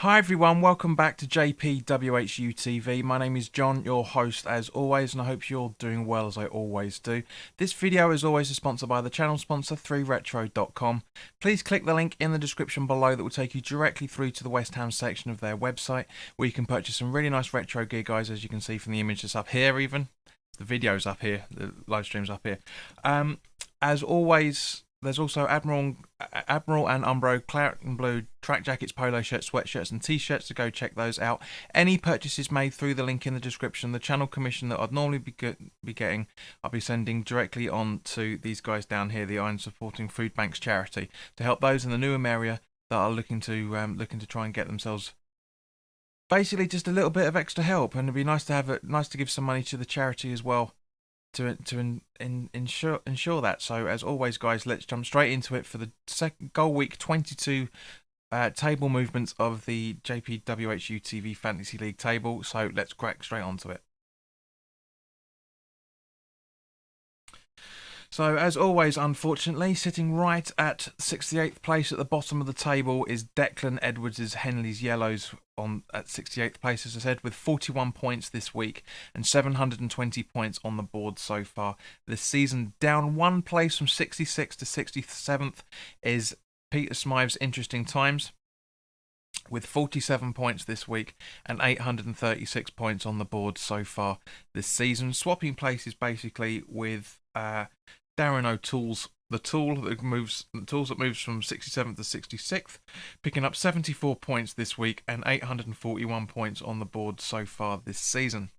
Hi everyone, welcome back to WHU TV. My name is John, your host as always, and I hope you're doing well as I always do. This video as always is sponsored by the channel sponsor 3retro.com. Please click the link in the description below that will take you directly through to the West Ham section of their website, where you can purchase some really nice retro gear, guys, as you can see from the image that's up here even. The video's up here, the live stream's up here. As always, there's also Admiral and Umbro Claret and Blue track jackets, polo shirts, sweatshirts and t-shirts, to go check those out. Any purchases made through the link in the description, the channel commission that I'd normally be getting, I'll be sending directly on to these guys down here, the Iron Supporting Food Banks charity, to help those in the Newham area that are looking to try and get themselves basically just a little bit of extra help. And it'd be nice to give some money to the charity as well, to ensure that. So as always, guys, let's jump straight into it for the goal week 22 table movements of the JPWHU TV Fantasy League table. So let's crack straight onto it. So as always, unfortunately, sitting right at 68th place at the bottom of the table is Declan Edwards' Henley's Yellows at 68th place, as I said, with 41 points this week and 720 points on the board so far this season. Down one place from 66th to 67th is Peter Smythe's Interesting Times, with 47 points this week and 836 points on the board so far this season. Swapping places basically with Darren O'Toole's the tool that moves from 67th to 66th, picking up 74 points this week and 841 points on the board so far this season.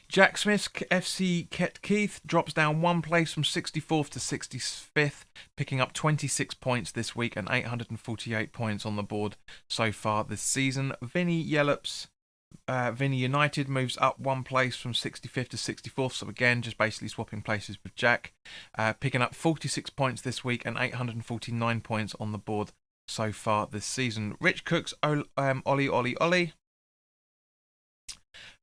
Jack Smith's FC Ket Keith drops down one place from 64th to 65th, picking up 26 points this week and 848 points on the board so far this season. Vinny Yellop's Vinny United moves up one place from 65th to 64th, so again just basically swapping places with Jack, picking up 46 points this week and 849 points on the board so far this season. Rich Cook's Ollie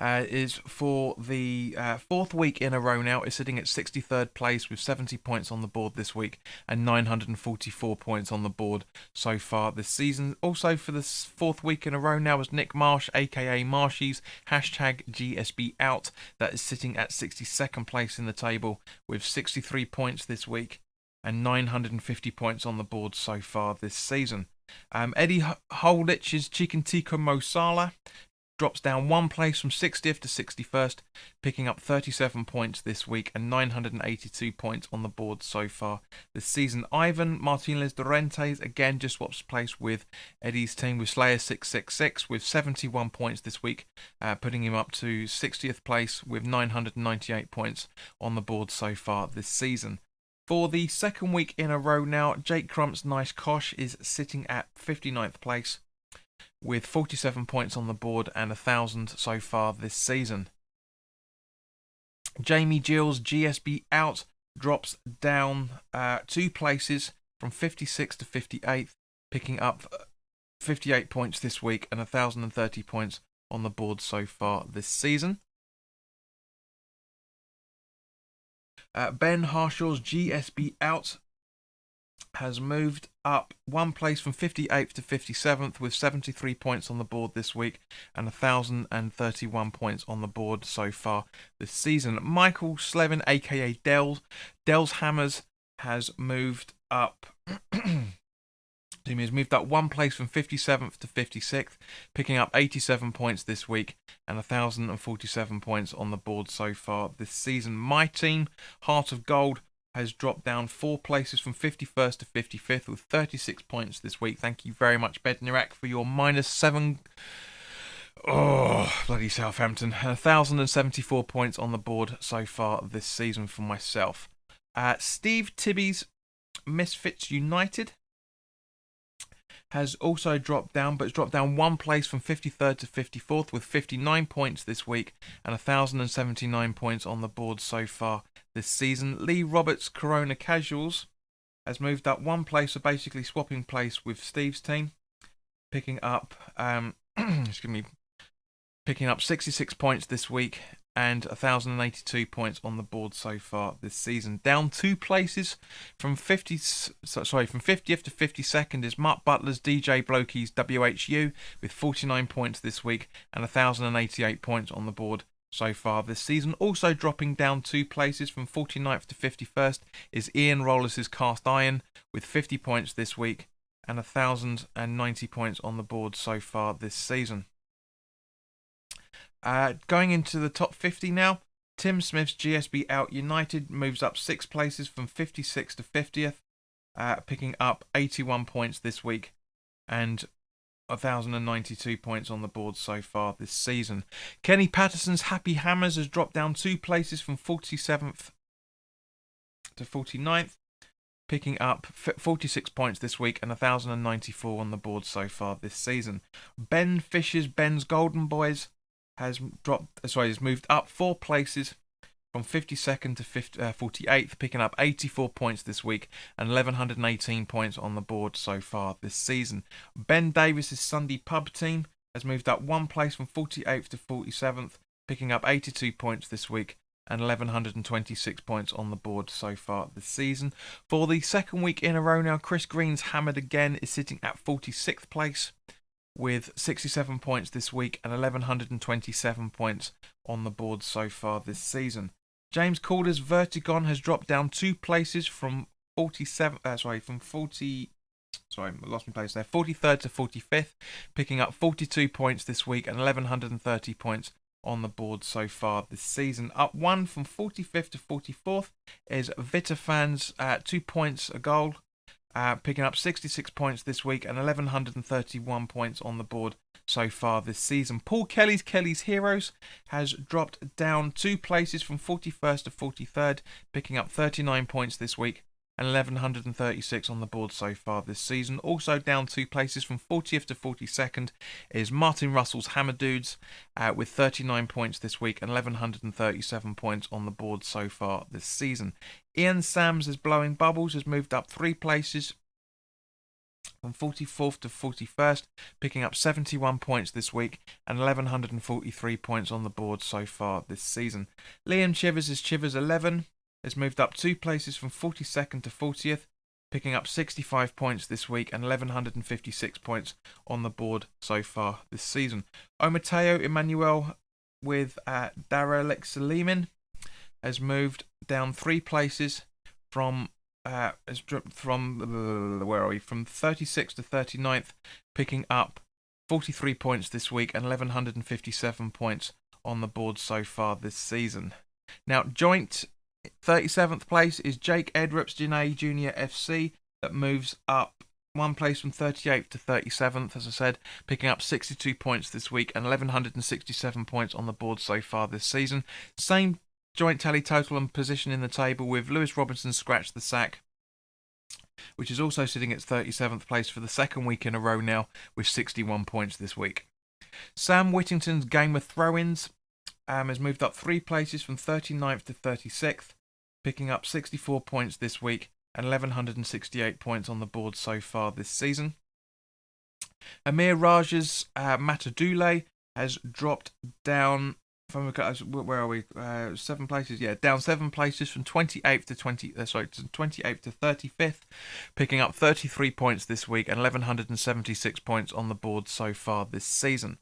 is for the fourth week in a row now, is sitting at 63rd place with 70 points on the board this week and 944 points on the board so far this season. Also for the fourth week in a row now is Nick Marsh, aka Marshies, hashtag GSB out, that is sitting at 62nd place in the table with 63 points this week and 950 points on the board so far this season. Eddie Holdich's Chicken Tikka Mosala drops down one place from 60th to 61st, picking up 37 points this week and 982 points on the board so far this season. Ivan Martinez Dorentes again just swaps place with Eddie's team with Slayer 666 with 71 points this week, putting him up to 60th place with 998 points on the board so far this season. For the second week in a row now, Jake Crump's Nice Kosh is sitting at 59th place with 47 points on the board and 1,000 so far this season. Jamie Gill's GSB out drops down 2 places from 56th to 58th, picking up 58 points this week and 1,030 points on the board so far this season. Ben Harshaw's GSB out has moved up one place from 58th to 57th with 73 points on the board this week and 1,031 points on the board so far this season. Michael Slevin, aka Dell's Hammers, has moved up has moved up one place from 57th to 56th, picking up 87 points this week and 1,047 points on the board so far this season. My team, Heart of Gold, has dropped down 4 places from 51st to 55th with 36 points this week. Thank you very much, Bednarak, for your -7. Oh, bloody Southampton. 1,074 points on the board so far this season for myself. Steve Tibby's Misfits United has also dropped down, but it's dropped down one place from 53rd to 54th with 59 points this week and 1,079 points on the board so far this season. Lee Roberts' Corona Casuals has moved up one place, so basically swapping place with Steve's team, picking up excuse me, picking up 66 points this week and 1,082 points on the board so far this season. Down 2 places from 50th to 52nd is Mark Butler's DJ Blokey's WHU with 49 points this week and 1,088 points on the board so far this season. Also dropping down 2 places from 49th to 51st is Ian Rollis' Cast Iron with 50 points this week and 1,090 points on the board so far this season. Going into the top 50 now, Tim Smith's GSB Out United moves up 6 places from 56th to 50th, picking up 81 points this week and 1,092 points on the board so far this season. Kenny Patterson's Happy Hammers has dropped down 2 places from 47th to 49th, picking up 46 points this week and 1,094 on the board so far this season. Ben Fisher's Ben's Golden Boys has moved up 4 places from 52nd to 48th, picking up 84 points this week and 1,118 points on the board so far this season. Ben Davis's Sunday Pub team has moved up 1 place from 48th to 47th, picking up 82 points this week and 1,126 points on the board so far this season. For the second week in a row now, Chris Green's Hammered Again is sitting at 46th place with 67 points this week and 1,127 points on the board so far this season. James Calder's Vertigon has dropped down 2 places from 43rd to 45th, picking up 42 points this week and 1,130 points on the board so far this season. Up 1 from 45th to 44th is Vitafan's 2 points a goal, picking up 66 points this week and 1,131 points on the board so far this season. Paul Kelly's Heroes has dropped down 2 places from 41st to 43rd, picking up 39 points this week and 1,136 on the board so far this season. Also down 2 places from 40th to 42nd is Martin Russell's Hammer Dudes with 39 points this week and 1,137 points on the board so far this season. Ian Sams' Blowing Bubbles has moved up 3 places from 44th to 41st, picking up 71 points this week and 1,143 points on the board so far this season. Liam Chivers' Chivers 11 has moved up 2 places from 42nd to 40th, picking up 65 points this week and 1,156 points on the board so far this season. Omateo Emmanuel with Daralex Salimin has moved down 3 places from 36th to 39th, picking up 43 points this week and 1,157 points on the board so far this season. Now, joint 37th place is Jake Edrup's Janae Junior FC that moves up 1 place from 38th to 37th, as I said, picking up 62 points this week and 1,167 points on the board so far this season. Same joint tally total and position in the table with Lewis Robinson's Scratch the Sack, which is also sitting at 37th place for the second week in a row now with 61 points this week. Sam Whittington's Game of Throw-Ins has moved up 3 places from 39th to 36th, picking up 64 points this week and 1,168 points on the board so far this season. Amir Raj's Matadule has dropped down from 7 places. Down 7 places from 28th to 28th to 35th, picking up 33 points this week and 1,176 points on the board so far this season.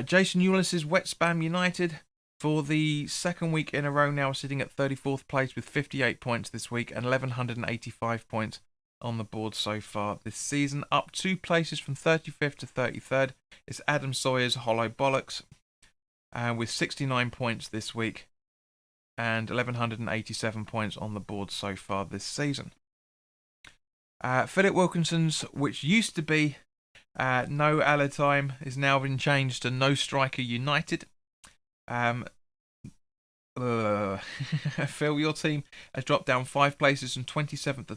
Jason Eulis's Wet Spam United for the second week in a row now sitting at 34th place with 58 points this week and 1,185 points on the board so far this season. Up 2 places from 35th to 33rd is Adam Sawyer's Hollow Bollocks with 69 points this week and 1,187 points on the board so far this season. Philip Wilkinson's, which used to be No Alla Time, is now been changed to No Striker United. Phil, your team has dropped down 5 places from 27th to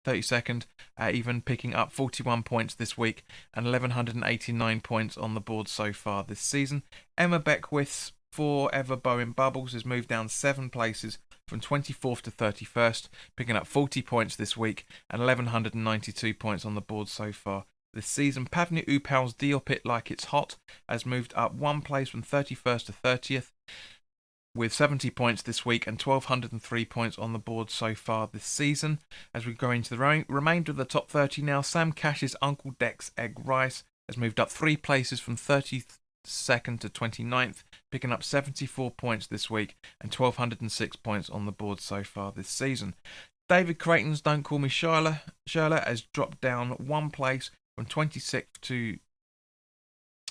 32nd, even picking up 41 points this week and 1,189 points on the board so far this season. Emma Beckwith's Forever Bowen Bubbles has moved down 7 places from 24th to 31st, picking up 40 points this week and 1,192 points on the board so far this season. Pavnia Upal's Deal Pit Like It's Hot has moved up one place from 31st to 30th with 70 points this week and 1,203 points on the board so far this season. As we go into the remainder of the top 30 now, Sam Cash's Uncle Deck's Egg Rice has moved up 3 places from 32nd to 29th, picking up 74 points this week and 1,206 points on the board so far this season. David Creighton's Don't Call Me Sherla has dropped down 1 place from 26th to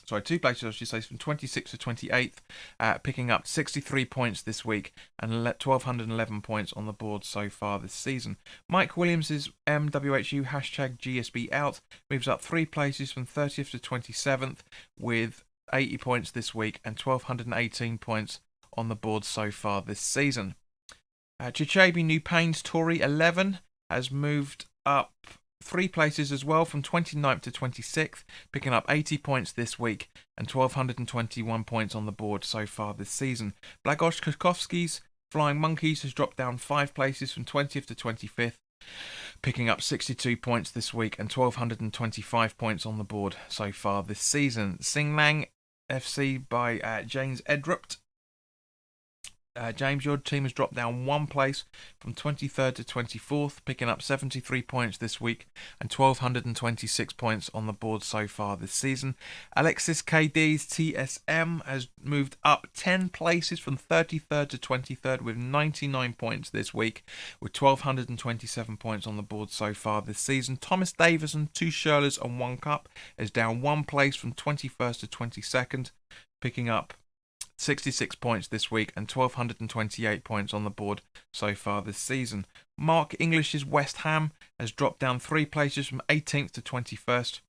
2 places, I should say, from 26th to 28th, picking up 63 points this week and 1,211 points on the board so far this season. Mike Williams' WHU #GSB out moves up 3 places from 30th to 27th with 80 points this week and 1,218 points on the board so far this season. Chichabi New Pain's Tory 11 has moved up 3 places as well from 29th to 26th, picking up 80 points this week and 1,221 points on the board so far this season. Blagosz Koskovski's Flying Monkeys has dropped down 5 places from 20th to 25th, picking up 62 points this week and 1,225 points on the board so far this season. Singlang FC by James Edrupt. James, your team has dropped down 1 place from 23rd to 24th, picking up 73 points this week and 1,226 points on the board so far this season. Alexis KD's TSM has moved up 10 places from 33rd to 23rd with 99 points this week, with 1,227 points on the board so far this season. Thomas Davison, 2 Shirlers and 1 Cup, is down 1 place from 21st to 22nd, picking up 66 points this week and 1,228 points on the board so far this season. Mark English's West Ham has dropped down 3 places from 18th to 21st,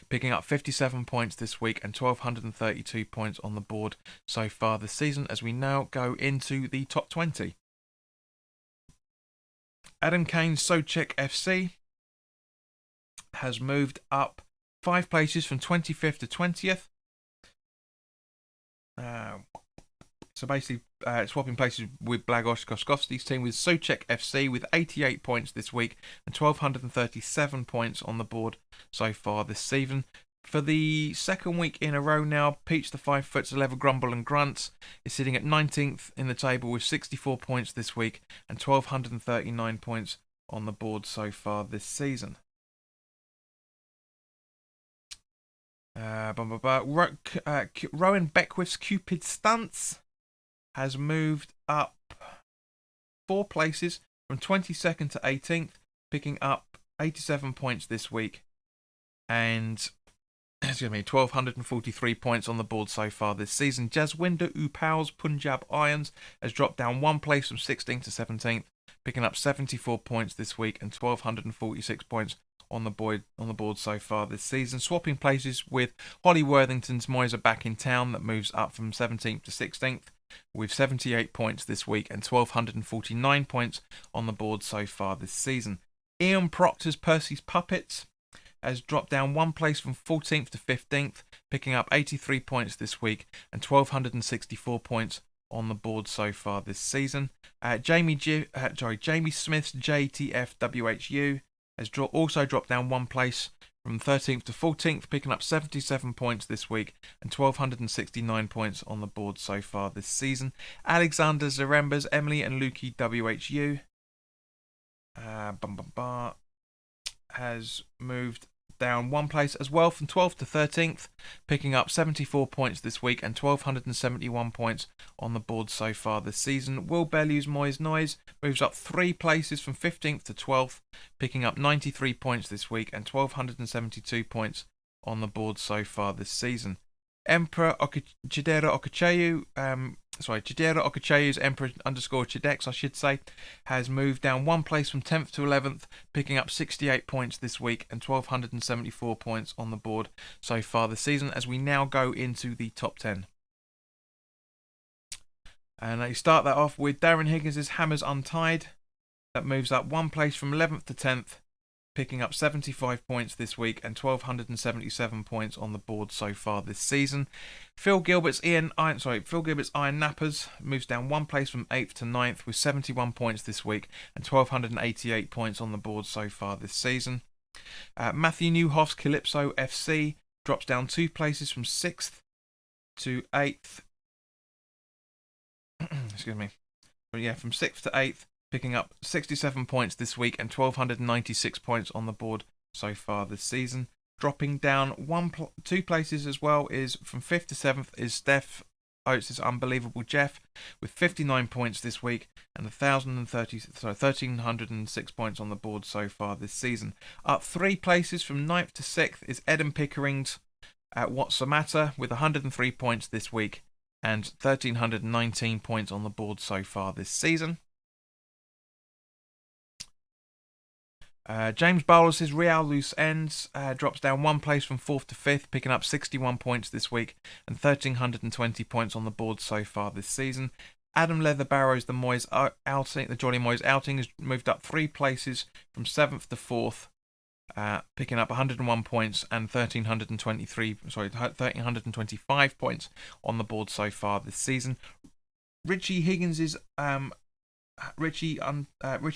picking up 57 points this week and 1,232 points on the board so far this season. As we now go into the top 20. Adam Kane's Sochek FC has moved up 5 places from 25th to 20th. So basically swapping places with Blagosz Koskovski's team with Sochek FC with 88 points this week and 1,237 points on the board so far this season. For the second week in a row now, Peach the 5'11" Grumble and Grunts is sitting at 19th in the table with 64 points this week and 1,239 points on the board so far this season. Rowan Beckwith's Cupid Stunts has moved up 4 places from 22nd to 18th, picking up 87 points this week and 1,243 points on the board so far this season. Jaswinder Upal's Punjab Irons has dropped down 1 place from 16th to 17th, picking up 74 points this week and 1,246 points on the board so far this season. Swapping places with Holly Worthington's Moyes Back in Town that moves up from 17th to 16th with 78 points this week and 1,249 points on the board so far this season. Ian Proctor's Percy's Puppets has dropped down 1 place from 14th to 15th, picking up 83 points this week and 1,264 points on the board so far this season. Jamie Smith's JTF WHU has also dropped down 1 place from 13th to 14th, picking up 77 points this week and 1,269 points on the board so far this season. Alexander Zaremba's Emily and Lukey WHU has moved down 1 place as well from 12th to 13th, picking up 74 points this week and 1,271 points on the board so far this season. Will Bellew's Moyes Noise moves up 3 places from 15th to 12th, picking up 93 points this week and 1,272 points on the board so far this season. Emperor Chidera Okacheyu's Emperor _Chidex, I should say, has moved down 1 place from 10th to 11th, picking up 68 points this week and 1,274 points on the board so far this season. As we now go into the top 10. And I start that off with Darren Higgins' Hammers Untied. That moves up 1 place from 11th to 10th, picking up 75 points this week and 1,277 points on the board so far this season. Phil Gilbert's Iron Nappers moves down 1 place from 8th to 9th with 71 points this week and 1,288 points on the board so far this season. Matthew Newhoff's Calypso FC drops down 2 places from 6th to 8th. Excuse me. But yeah, from 6th to 8th, picking up 67 points this week and 1,296 points on the board so far this season. Dropping down 2 places as well is from 5th to 7th is Steph Oates' Unbelievable Jeff with 59 points this week and 1,306 points on the board so far this season. Up 3 places from 9th to 6th is Eden Pickering's at What's the Matter with 103 points this week and 1,319 points on the board so far this season. James Bowles' Real Loose Ends drops down 1 place from 4th to 5th, picking up 61 points this week and 1,320 points on the board so far this season. Adam Leather Barrow's The Jolly Moyes Outing has moved up 3 places from 7th to 4th, picking up 101 points and 1,325 points on the board so far this season. Richie Higgins's Richie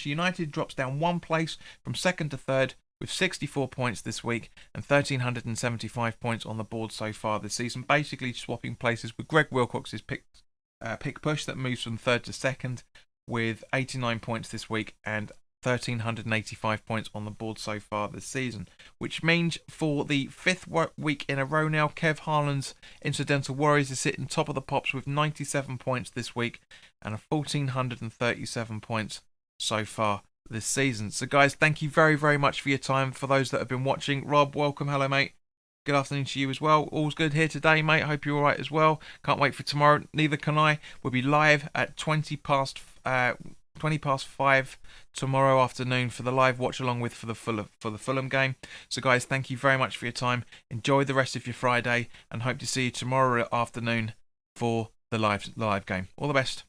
United drops down 1 place from 2nd to 3rd with 64 points this week and 1,375 points on the board so far this season. Basically swapping places with Greg Wilcox's pick push that moves from 3rd to 2nd with 89 points this week and 1,385 points on the board so far this season, which means for the 5th week in a row now, Kev Harlan's Incidental Warriors is sitting top of the pops with 97 points this week and 1,437 points so far this season. So guys, thank you very, very much for your time. For those that have been watching, Rob, welcome. Hello, mate. Good afternoon to you as well. All's good here today, mate. Hope you're all right as well. Can't wait for tomorrow. Neither can I. We'll be live at 20 past 5 tomorrow afternoon for the live watch along with for the Fulham game. So guys, thank you very much for your time. Enjoy the rest of your Friday and hope to see you tomorrow afternoon for the live game. All the best.